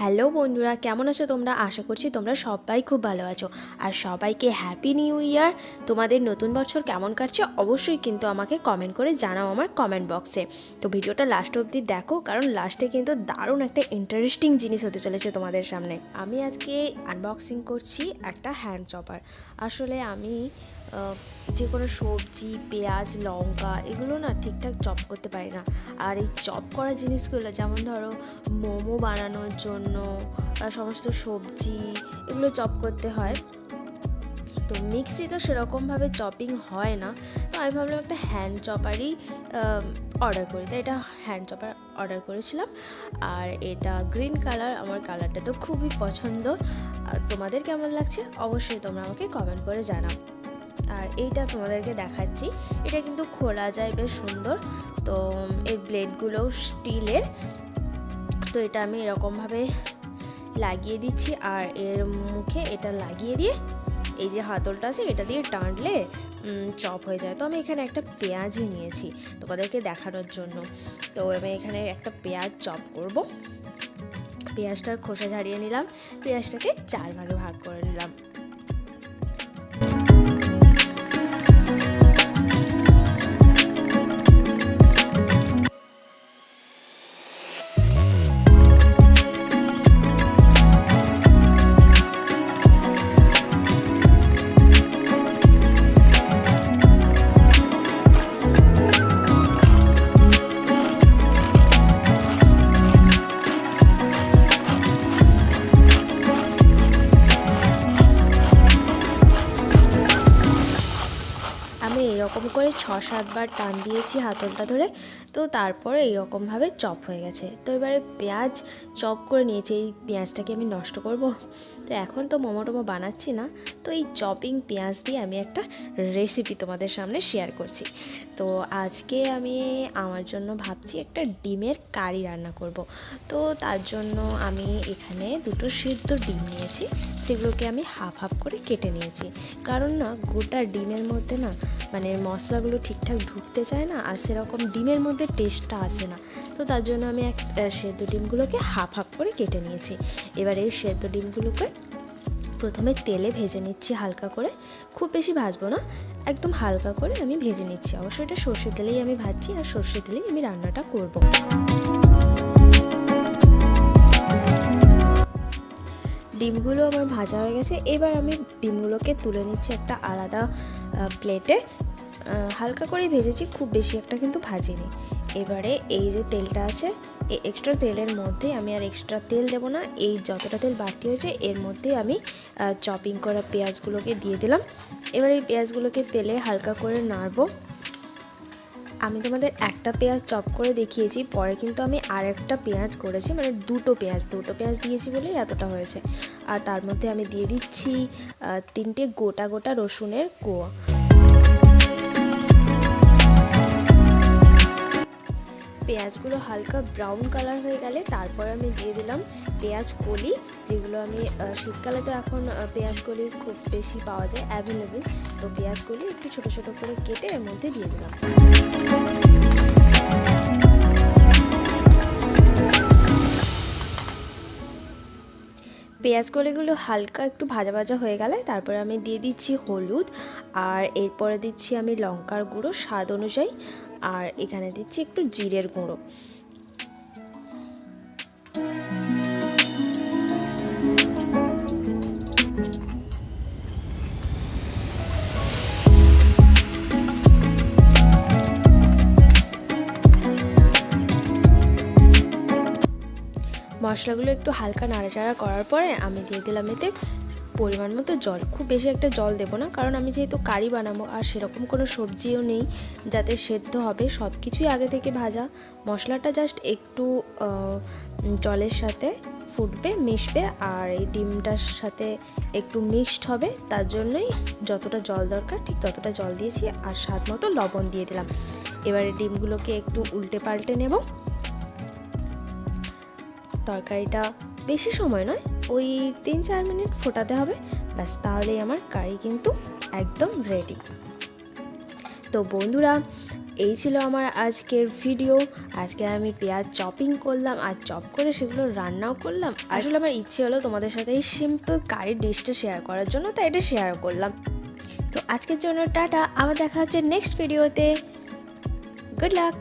Hello বন্ধুরা, কেমন আছো তোমরা? আশা করছি তোমরা সবাই খুব ভালো আছো। আর সবাইকে হ্যাপি নিউ ইয়ার। তোমাদের নতুন বছর কেমন কাটছে অবশ্যই কিন্তু আমাকে কমেন্ট করে জানাও আমার কমেন্ট বক্সে। তো ভিডিওটা লাস্ট অবধি দেখো, কারণ লাস্টে কিন্তু দারুণ একটা ইন্টারেস্টিং জিনিস হতে চলেছে তোমাদের সামনে। আমি আজকে আনবক্সিং করছি একটা হ্যান্ড চপার। আসলে আমি যে কোনো সবজি, পেঁয়াজ, লঙ্কা এগুলো না ঠিকঠাক চপ করতে পারি না। আর এই চপ করা জিনিসগুলো, যেমন ধরো মোমো বানানোর জন্য সমস্ত সবজি এগুলো চপ করতে হয়, তো মিক্সি তো সেরকমভাবে চপিং হয় না। তো আমি ভাবলাম একটা হ্যান্ড চপারই অর্ডার করি, তাই এটা হ্যান্ড চপার অর্ডার করেছিলাম। আর এটা গ্রিন কালার, আমার কালারটা তো খুবই পছন্দ। আর তোমাদের কেমন লাগছে অবশ্যই তোমরা আমাকে কমেন্ট করে জানাও। আর এইটা তোমাদেরকে দেখাচ্ছি, এটা কিন্তু খোলা যায়, বেশ সুন্দর। তো এর ব্লেডগুলোও স্টিলের। তো এটা আমি এরকমভাবে লাগিয়ে দিচ্ছি, আর এর মুখে এটা লাগিয়ে দিয়ে এই যে হাতলটা আছে এটা দিয়ে টানলে চপ হয়ে যায়। তো আমি এখানে একটা পেঁয়াজই নিয়েছি তোমাদেরকে দেখানোর জন্য। তো আমি এখানে একটা পেঁয়াজ চপ করব। পেঁয়াজটার খোসা ছাড়িয়ে নিলাম, পেঁয়াজটাকে 4 ভাগে ভাগ করে নিলাম। আমি এরকম করে 6-7 বার টান দিয়েছি হাতলটা ধরে। তো তারপরে এইরকমভাবে চপ হয়ে গেছে। তো এবারে পেঁয়াজ চপ করে নিয়েছি। এই পেঁয়াজটাকে আমি নষ্ট করব? তো এখন তো মোমো টোমো বানাচ্ছি না, তো এই চপিং পেঁয়াজ দিয়ে আমি একটা রেসিপি তোমাদের সামনে শেয়ার করছি। তো আজকে আমি আমার জন্য ভাবছি একটা ডিমের কারি রান্না করব। তো তার জন্য আমি এখানে 2টো সিদ্ধ ডিম নিয়েছি, সেগুলোকে আমি হাফ হাফ করে কেটে নিয়েছি। কারণ না, গোটা ডিমের মধ্যে না মানে মশলাগুলো ঠিকঠাক ঢুকতে চায় না, আর সেরকম ডিমের মধ্যে টেস্টটা আসে না। তো তার জন্য আমি সেদ্ধ ডিমগুলোকে হাফ হাফ করে কেটে নিয়েছি। এবার এই সেদ্ধ ডিমগুলোকে প্রথমে তেলে ভেজে নিচ্ছি হালকা করে, খুব বেশি ভাজবো না, একদম হালকা করে আমি ভেজে নিচ্ছি। অবশ্যই এটা সর্ষে তেলেই আমি ভাজছি, আর সর্ষে তেলেই আমি রান্নাটা করব। ডিমগুলো আমার ভাজা হয়ে গেছে। এবার আমি ডিমগুলোকে তুলে নিচ্ছি একটা আলাদা প্লেটে। হালকা করেই ভেজেছি, খুব বেশি একটা কিন্তু ভাজিনি। এবারে এই যে তেলটা আছে, এই এক্সট্রা তেলের মধ্যে আমি আর এক্সট্রা তেল দেবো না, এই যতটা তেল বাড়তি হয়েছে এর মধ্যে আমি চপিং করা পেঁয়াজগুলোকে দিয়ে দিলাম। এবার এই পেঁয়াজগুলোকে তেলে হালকা করে নাড়বো। আমি তোমাদের একটা পেঁয়াজ চপ করে দেখিয়েছি, পরে কিন্তু আমি আর একটা পেঁয়াজ করেছি, মানে দুটো পেঁয়াজ দিয়েছি বলেই এতটা হয়েছে। আর তার মধ্যে আমি দিয়ে দিচ্ছি 3টে গোটা গোটা রসুনের কোয়া। পেঁয়াজগুলো হালকা ব্রাউন কালার হয়ে গেলে তারপর আমি দিয়ে দিলাম পেঁয়াজ কলি, যেগুলো আমি শীতকালে তো এখন পেঁয়াজ কলি খুব বেশি পাওয়া যায়, অ্যাভেলেবেল। তো পেঁয়াজ কলি একটু ছোটো ছোটো করে কেটে এর মধ্যে দিয়ে দিলাম। পেঁয়াজ কলিগুলো হালকা একটু ভাজা ভাজা হয়ে গেলে তারপরে আমি দিয়ে দিচ্ছি হলুদ, আর এরপরে দিচ্ছি আমি লঙ্কার গুঁড়ো স্বাদ অনুযায়ী, আর এখানে দিচ্ছি একটু জিরের গুঁড়ো। মশলাগুলো একটু হালকা নাড়াচাড়া করার পরে আমি দিয়ে দিলাম এতে পরিমাণ মতো জল। খুব বেশি একটা জল দেবো না, কারণ আমি যেহেতু কারি বানাবো আর সেরকম কোনো সবজিও নেই যাতে সেদ্ধ হবে, সব কিছুই আগে থেকে ভাজা। মশলাটা জাস্ট একটু জলের সাথে ফুটবে, মিশবে, আর এই ডিমটার সাথে একটু মিক্সড হবে, তার জন্যই যতটা জল দরকার ঠিক ততটা জল দিয়েছি, আর স্বাদ মতো লবণ দিয়ে দিলাম। এবারে ডিমগুলোকে একটু উল্টে পাল্টে নেব। তরকারিটা বেশি সময় নয়, ওই 3-4 মিনিট ফোটাতে হবে, ব্যাস, তাহলেই আমার কারি কিন্তু একদম রেডি। তো বন্ধুরা, এই ছিল আমার আজকের ভিডিও। আজকে আমি পেঁয়াজ চপিং করলাম আর চপ করে সেগুলো রান্নাও করলাম। আসলে আমার ইচ্ছে হলো তোমাদের সাথে এই সিম্পল কারি ডিশটা শেয়ার করার জন্য, তাই এটা শেয়ার করলাম। তো আজকের জন্য টাটা, আবার দেখা হচ্ছে নেক্সট ভিডিওতে। Good luck.